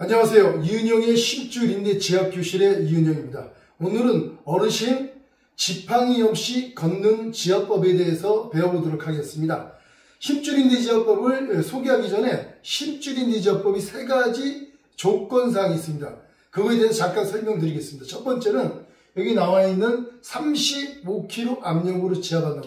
안녕하세요. 이은영의 심줄인대 지압교실의 이은영입니다. 오늘은 어르신 지팡이 없이 걷는 지압법에 대해서 배워보도록 하겠습니다. 심줄인대 지압법을 소개하기 전에 심줄인대 지압법이 3가지 조건사항이 있습니다. 그거에 대해서 잠깐 설명드리겠습니다. 첫 번째는 여기 나와 있는 35kg 압력으로 지압하는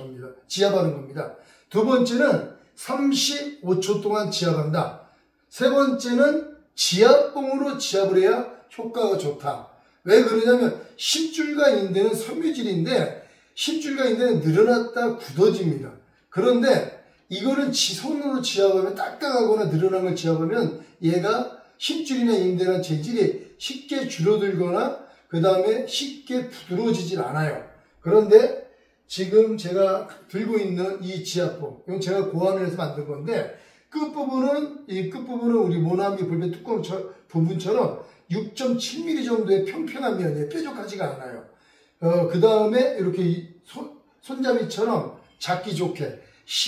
겁니다. 두 번째는 35초 동안 지압한다. 세 번째는 지압봉으로 지압을 해야 효과가 좋다. 왜 그러냐면 심줄과 인대는 섬유질인데 심줄과 인대는 늘어났다 굳어집니다. 그런데 이거는 손으로 지압하면 딱딱하거나 늘어난 걸 지압하면 얘가 심줄이나 인대나 재질이 쉽게 줄어들거나 그 다음에 쉽게 부드러워지질 않아요. 그런데 지금 제가 들고 있는 이 지압봉, 이건 제가 고안을 해서 만든 건데 이 끝부분은 우리 모나미 볼펜 뚜껑 부분처럼 6.7mm 정도의 평평한 면이에요. 뾰족하지가 않아요. 그 다음에 이렇게 손잡이처럼 잡기 좋게,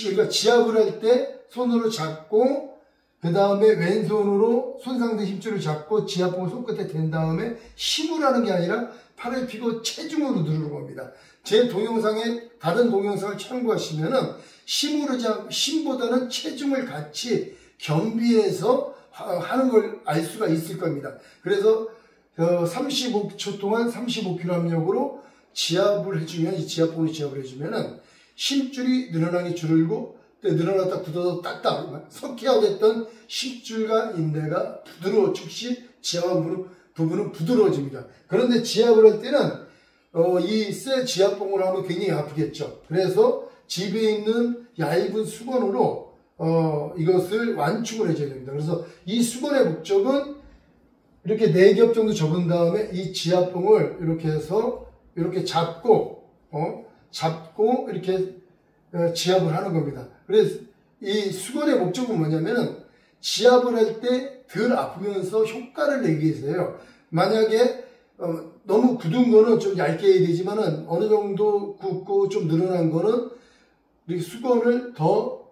그러니까 지압을 할 때 손으로 잡고, 그 다음에 왼손으로 손상된 힘줄을 잡고 지압봉을 손끝에 댄 다음에 힘을 하는 게 아니라 팔을 펴고 체중으로 누르는 겁니다. 제 동영상에 다른 동영상을 참고하시면은 힘보다는 체중을 같이 겸비해서 하는 걸 알 수가 있을 겁니다. 그래서 35초 동안 35kg 압력으로 지압을 해주면, 이 지압봉으로 지압을 해주면은 심줄이 늘어나게 줄고 늘어났다 굳어서 딱딱 석회화됐던 심줄과 인대가 즉시 지압한 부분은 부드러워집니다. 그런데 지압을 할 때는 이 쇠 지압봉을 하면 굉장히 아프겠죠. 그래서 집에 있는 얇은 수건으로 이것을 완충을 해줘야 됩니다. 그래서 이 수건의 목적은 이렇게 4겹 정도 접은 다음에 이 지압봉을 이렇게 해서 이렇게 잡고 이렇게 지압을 하는 겁니다. 그래서 이 수건의 목적은 뭐냐면은 지압을 할 때 덜 아프면서 효과를 내기 위해서요. 만약에 너무 굳은 거는 좀 얇게 해야 되지만은 어느 정도 굳고 좀 늘어난 거는 이렇게 수건을 더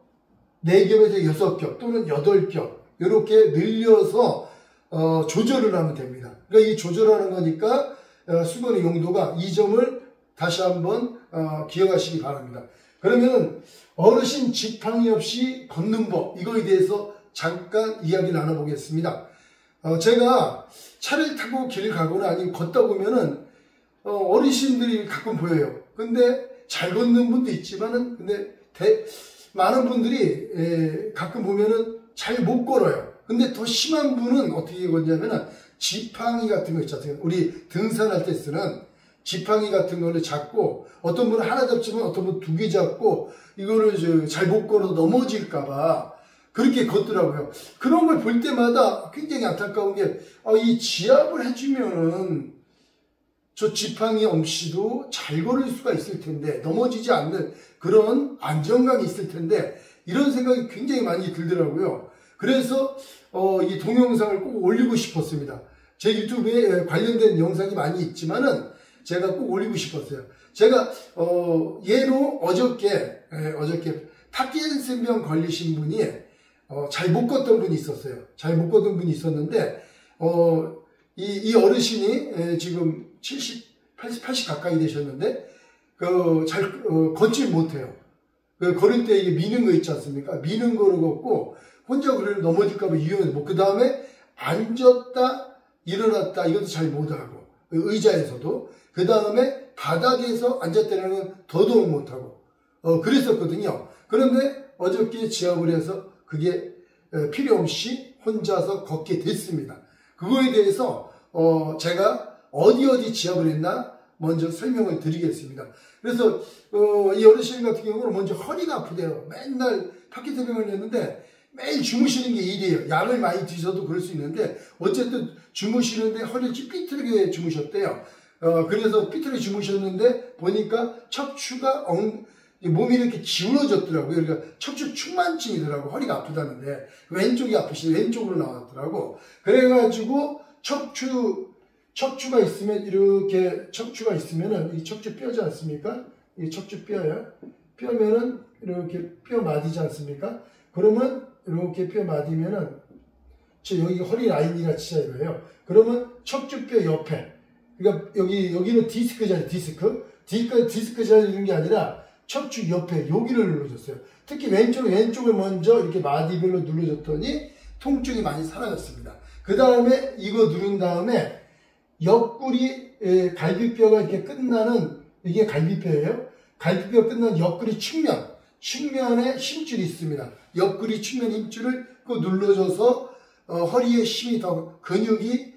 4겹에서 6겹 또는 8겹 이렇게 늘려서 조절을 하면 됩니다. 그러니까 이 조절하는 거니까 수건의 용도가 이 점을 다시 한번 기억하시기 바랍니다. 그러면 어르신 지팡이 없이 걷는 법, 이거에 대해서 잠깐 이야기 나눠보겠습니다. 제가 차를 타고 길을 가거나 아니면 걷다 보면은 어르신들이 가끔 보여요. 근데 잘 걷는 분도 있지만은 근데 많은 분들이 가끔 보면은 잘 못 걸어요. 근데 더 심한 분은 어떻게 걷냐면은 지팡이 같은 거 있잖아요. 우리 등산할 때 쓰는 지팡이 같은 거를 잡고, 어떤 분은 하나 잡지만 어떤 분은 2개 잡고 이거를 잘 못 걸어서 넘어질까봐 그렇게 걷더라고요. 그런 걸 볼 때마다 굉장히 안타까운 게, 이 지압을 해주면은 저 지팡이 없이도 잘 걸을 수가 있을 텐데, 넘어지지 않는 그런 안정감이 있을 텐데, 이런 생각이 굉장히 많이 들더라고요. 그래서 이 동영상을 꼭 올리고 싶었습니다. 제 유튜브에 관련된 영상이 많이 있지만은 제가 꼭 올리고 싶었어요. 제가 예로 어저께 파킨슨병 걸리신 분이 잘 못 걷던 분이 있었어요. 잘 못 걷던 분이 있었는데 이 어르신이 지금 80 가까이 되셨는데 잘 걷질 못해요. 걸을 때 이게 미는 거 있지 않습니까? 미는 거로 걷고 혼자 그래도 넘어질까봐 위험해서 그 다음에 앉았다 일어났다 이것도 잘 못하고, 의자에서도 그 다음에 바닥에서 앉았다는 건 더더욱 못하고 그랬었거든요. 그런데 어저께 지압을 해서 그게 필요 없이 혼자서 걷게 됐습니다. 그거에 대해서 제가 어디 지압을 했나 먼저 설명을 드리겠습니다. 그래서 이 어르신 같은 경우는 먼저 허리가 아프대요. 맨날 파킨슨병을 했는데 매일 주무시는 게 일이에요. 약을 많이 드셔도 그럴 수 있는데 어쨌든 주무시는데 허리를 삐뚤게 주무셨대요. 그래서 삐뚤게 주무셨는데 보니까 척추가 몸이 이렇게 기울어졌더라고요. 그러니까 척추 충만증이더라고. 허리가 아프다는데 왼쪽이 왼쪽으로 나왔더라고. 그래가지고 척추가 있으면 이렇게 척추가 있으면은 이 척추 뼈지 않습니까? 이 척추 뼈야. 뼈면은 이렇게 뼈 마디지 않습니까? 그러면 이렇게 뼈 마디면은 여기가 허리 라인이 같이 이거예요. 그러면 척추뼈 옆에, 그러니까 여기는 디스크잖아요. 디스크 자리 누르는 게 아니라 척추 옆에 여기를 눌러줬어요. 특히 왼쪽을 먼저 이렇게 마디별로 눌러줬더니 통증이 많이 사라졌습니다. 그 다음에 이거 누른 다음에 옆구리 갈비뼈가 이렇게 끝나는, 이게 갈비뼈예요. 갈비뼈 끝나는 옆구리 측면에 힘줄이 있습니다. 옆구리 측면 힘줄을 그 눌러줘서 허리에 힘이 더, 근육이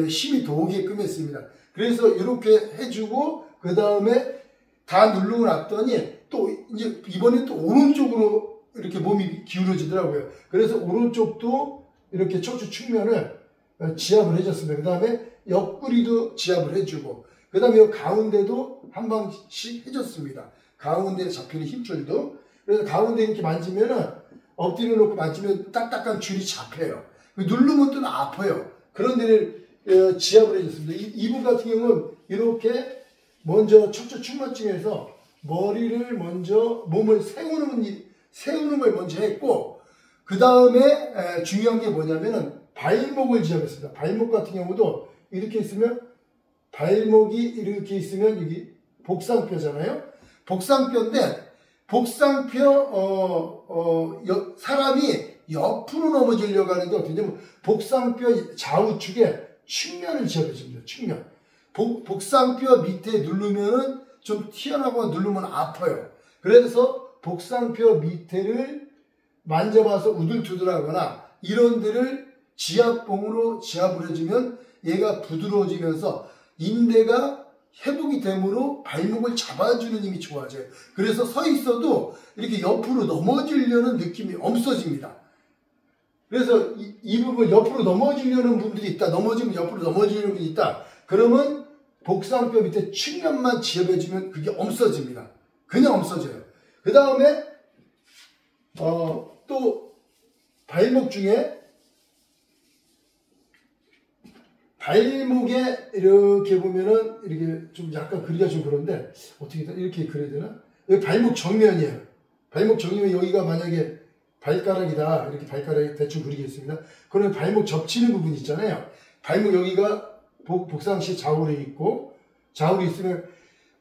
힘이 더 오게끔 했습니다. 그래서 이렇게 해주고 그 다음에 다 누르고 났더니 또 이제 이번에 또 오른쪽으로 이렇게 몸이 기울어지더라고요. 그래서 오른쪽도 이렇게 척추 측면을 지압을 해줬습니다. 그 다음에 옆구리도 지압을 해주고, 그 다음에 가운데도 한 방씩 해줬습니다. 가운데에 잡히는 힘줄도. 그래서 가운데 이렇게 만지면은, 엎드려 놓고 만지면 딱딱한 줄이 잡혀요. 누르면 또 아파요. 그런 데를 지압을 해줬습니다. 이분 같은 경우는 이렇게 먼저 척추 측만증에서 머리를 먼저, 몸을 세우는 걸 먼저 했고, 그 다음에 중요한 게 뭐냐면은 발목을 지압했습니다. 발목 같은 경우도 이렇게 있으면, 발목이 이렇게 있으면 여기 복상뼈잖아요. 복상뼈인데, 사람이 옆으로 넘어지려고 하는데 어떻게 되냐면 복상뼈 좌우측에 측면을 지압해줍니다. 측면. 복상뼈 밑에 누르면은 좀 튀어나오고 누르면 아파요. 그래서 복상뼈 밑에를 만져봐서 우둘투둘하거나 이런 데를 지압봉으로 지압을 해주면 얘가 부드러워지면서 인대가 회복이 되므로 발목을 잡아주는 힘이 좋아져요. 그래서 서 있어도 이렇게 옆으로 넘어지려는 느낌이 없어집니다. 그래서 이 부분 옆으로 넘어지려는 분들이 있다. 넘어지면 옆으로 넘어지려는 분이 있다. 그러면 복상뼈 밑에 측면만 지압해주면 그게 없어집니다. 그냥 없어져요. 그 다음에 또 발목 중에 발목에 이렇게 보면은 이렇게 좀 약간 그리기가 좀 그런데 어떻게 이렇게 그려야 되나? 여기 발목 정면이에요. 발목 정면 여기가 만약에 발가락이다. 이렇게 발가락에 대충 그리겠습니다. 그러면 발목 접치는 부분 있잖아요. 발목 여기가 복상시 좌우로 있고 좌우로 있으면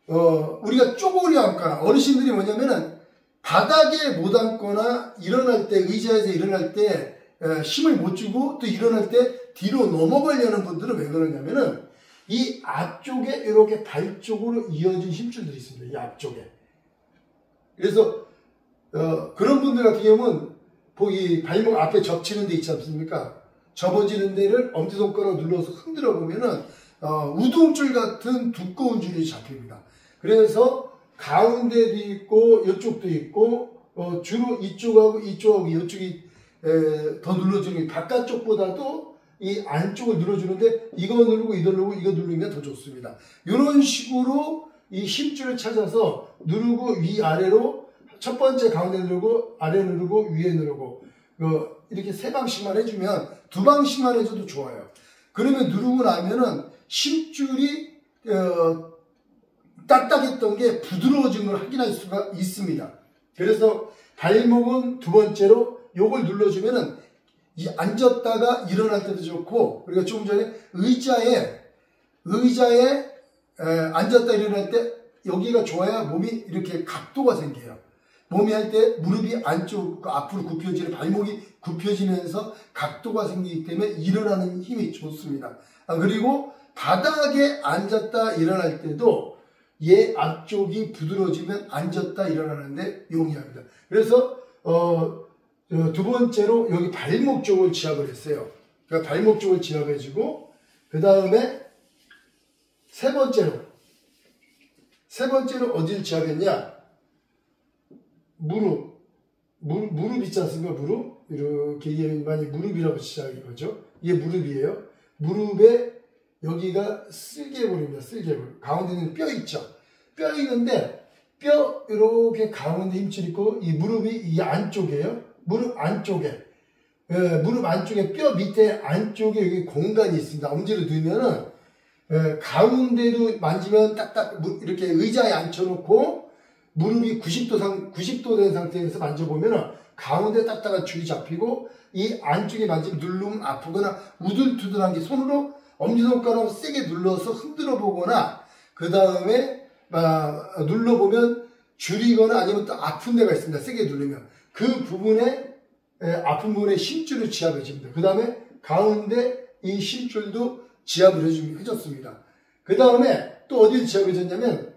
우리가 쪼그려 앉거나 어르신들이 뭐냐면은 바닥에 못 앉거나 일어날 때 의자에서 일어날 때 힘을 못 주고 또 일어날 때 뒤로 넘어가려는 분들은 왜 그러냐면은 이 앞쪽에 이렇게 발 쪽으로 이어진 힘줄들이 있습니다. 이 앞쪽에. 그래서 그런 분들 같은 경우는 이 발목 앞에 접치는 데 있지 않습니까? 접어지는 데를 엄지손가락 눌러서 흔들어 보면은 우동줄 같은 두꺼운 줄이 잡힙니다. 그래서 가운데도 있고 이쪽도 있고 주로 이쪽하고 이쪽이 더 눌러주는 게 바깥쪽보다도 이 안쪽을 눌러주는데 이거 누르고 이거 누르면 더 좋습니다. 이런 식으로 이 힘줄을 찾아서 누르고 위아래로 첫 번째 가운데 누르고 아래 누르고 위에 누르고 이렇게 세 방씩만 해주면 두 방씩만 해줘도 좋아요. 그러면 누르고 나면은 힘줄이 딱딱했던 게 부드러워진 걸 확인할 수가 있습니다. 그래서 발목은 두 번째로 요걸 눌러주면은 앉았다가 일어날 때도 좋고, 그리고 조금 전에 의자에 앉았다 일어날 때 여기가 좋아야 몸이 이렇게 각도가 생겨요. 몸이 할 때 무릎이 안쪽 앞으로 굽혀지는 발목이 굽혀지면서 각도가 생기기 때문에 일어나는 힘이 좋습니다. 그리고 바닥에 앉았다 일어날 때도 얘 앞쪽이 부드러워지면 앉았다 일어나는데 용이합니다. 그래서 두 번째로 여기 발목 쪽을 지압을 했어요. 그러니까 발목 쪽을 지압해주고 그 다음에 세 번째로 어디를 지압했냐? 무릎 있지 않습니까? 무릎 이렇게 이게 많이 무릎이라고 시작하죠. 이게 무릎이에요. 무릎에 여기가 쓸개골입니다. 쓸개골. 가운데는 뼈 있죠. 뼈 있는데 뼈 이렇게 가운데 힘줄 있고 이 무릎이 이 안쪽이에요. 무릎 안쪽에 뼈 밑에 안쪽에 여기 공간이 있습니다. 엄지를 두면은 가운데도 만지면 딱딱 이렇게 의자에 앉혀놓고 무릎이 90도 된 상태에서 만져보면은 가운데 딱딱한 줄이 잡히고 이 안쪽에 만지면 누르면 아프거나 우둘투둘한 게 손으로 엄지손가락으로 세게 눌러서 흔들어 보거나 그 다음에 눌러보면 줄이거나 아니면 또 아픈 데가 있습니다. 세게 누르면 그 부분에 아픈 부분에 심줄을 지압해 줍니다. 그 다음에 가운데 이 심줄도 지압을 해줬습니다. 그 다음에 또 어디를 지압해 줬냐면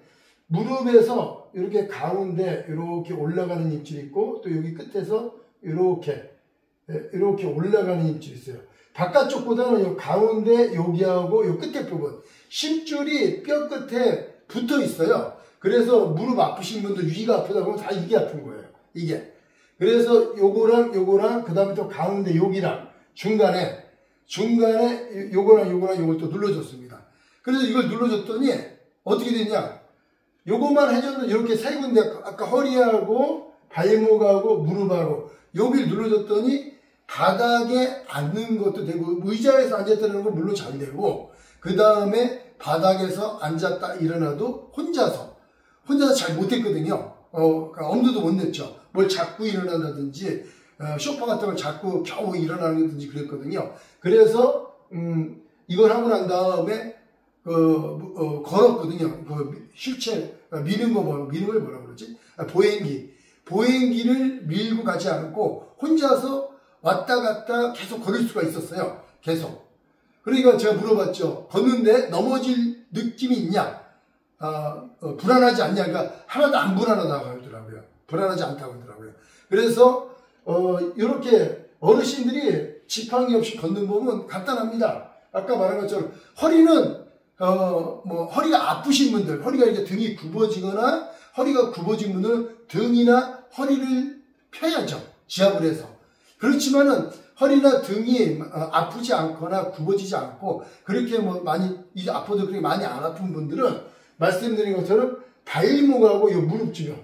무릎에서 이렇게 가운데 이렇게 올라가는 힘줄이 있고 또 여기 끝에서 이렇게 올라가는 힘줄이 있어요. 바깥쪽보다는 이 가운데 여기하고 이 끝에 부분 심줄이 뼈 끝에 붙어 있어요. 그래서 무릎 아프신 분들 위가 아프다 그러면 다 이게 아픈 거예요. 이게. 그래서 요거랑 그 다음에 또 가운데 여기랑 중간에 요거랑 요걸 또 눌러줬습니다. 그래서 이걸 눌러줬더니 어떻게 됐냐? 요것만 해줬는데 이렇게 세 군데 아까 허리하고 발목하고 무릎하고 여기를 눌러줬더니 바닥에 앉는 것도 되고 의자에서 앉았다는 건 물론 잘 되고 그 다음에 바닥에서 앉았다 일어나도 혼자서 잘 못했거든요. 그러니까 엄두도 못 냈죠. 뭘 잡고 일어난다든지 소파 같은 걸 잡고 겨우 일어나는다든지 그랬거든요. 그래서 이걸 하고 난 다음에 걸었거든요. 휠체어 미는 걸 뭐라 그러지? 보행기를 밀고 가지 않고 혼자서 왔다 갔다 계속 걸을 수가 있었어요. 계속. 그러니까 제가 물어봤죠. 걷는데 넘어질 느낌이 있냐? 불안하지 않냐? 그러니까 하나도 안 불안하다고 하더라고요. 불안하지 않다고 하더라고요. 그래서 이렇게 어르신들이 지팡이 없이 걷는 법은 간단합니다. 아까 말한 것처럼 허리는 허리가 아프신 분들, 허리가 이렇게 등이 굽어지거나 허리가 굽어진 분들은 등이나 허리를 펴야죠. 지압을 해서. 그렇지만은 허리나 등이 아프지 않거나 굽어지지 않고 그렇게 많이 아파도 그렇게 많이 안 아픈 분들은 말씀드린 것처럼 발목하고 이 무릎 주변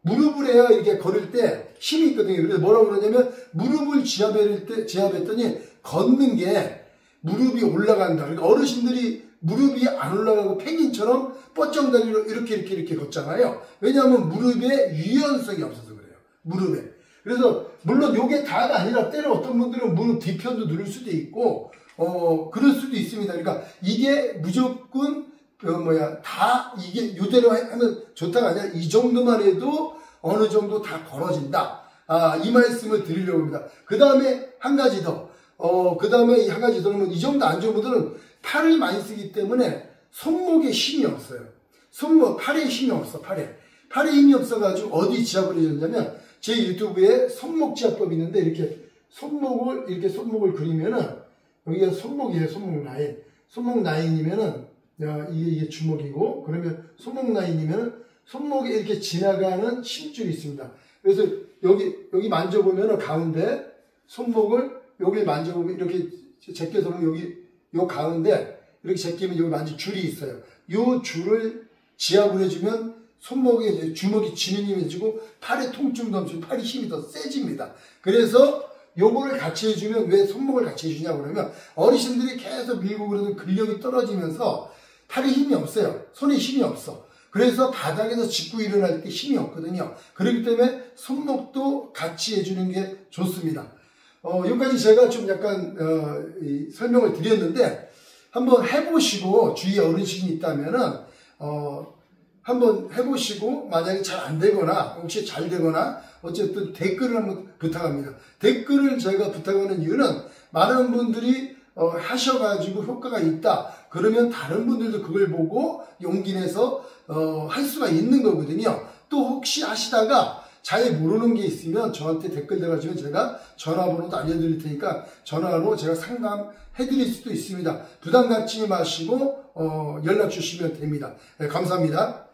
무릎을 해야 이렇게 걸을 때 힘이 있거든요. 그래서 뭐라고 그러냐면 무릎을 지압했더니 걷는 게 무릎이 올라간다. 그러니까 어르신들이 무릎이 안 올라가고 펭귄처럼 뻗정다리로 이렇게 걷잖아요. 왜냐하면 무릎에 유연성이 없어서 그래요. 무릎에. 그래서 물론 요게 다가 아니라 때로 어떤 분들은 무릎 뒤편도 누를 수도 있고 그럴 수도 있습니다. 그러니까 이게 무조건 다 이게 요대로 하면 좋다가 아니라 이 정도만 해도 어느 정도 다 걸어진다. 이 말씀을 드리려고 합니다. 그 다음에 한 가지 더. 그 다음에 한 가지 더는 이 정도 안 좋은 분들은 팔을 많이 쓰기 때문에 손목에 힘이 없어요. 팔에 힘이 없어, 팔에 힘이 없어가지고 어디 지압을 해줬냐면 제 유튜브에 손목 지압법이 있는데 이렇게 손목을 그리면은 여기가 손목이에요, 손목 라인. 손목 라인이면은 이게 주먹이고 그러면 손목 라인이면은 손목에 이렇게 지나가는 힘줄이 있습니다. 그래서 여기 만져보면은 가운데 손목을 여기 만져보면 이렇게 제껴서 보면 요 가운데 이렇게 제끼면 여기 만지 줄이 있어요. 요 줄을 지압을 해주면 손목에 이제 주먹이 쥐는 힘이 해주고 팔에 통증도 없이 팔이 힘이 더 세집니다. 그래서 요거를 같이 해주면 왜 손목을 같이 해주냐고 그러면 어르신들이 계속 밀고 그러면 근력이 떨어지면서 팔에 힘이 없어요. 손에 힘이 없어. 그래서 바닥에서 짚고 일어날 때 힘이 없거든요. 그렇기 때문에 손목도 같이 해주는 게 좋습니다. 여기까지 제가 좀 약간 설명을 드렸는데 한번 해보시고 주위에 어르신이 있다면은 한번 해보시고 만약에 잘 안 되거나 혹시 잘 되거나 어쨌든 댓글을 한번 부탁합니다. 댓글을 제가 부탁하는 이유는 많은 분들이 하셔가지고 효과가 있다 그러면 다른 분들도 그걸 보고 용기 내서 할 수가 있는 거거든요. 또 혹시 하시다가 잘 모르는 게 있으면 저한테 댓글 달아주면 제가 전화번호도 알려드릴 테니까 전화로 제가 상담해드릴 수도 있습니다. 부담 갖지 마시고 연락 주시면 됩니다. 네, 감사합니다.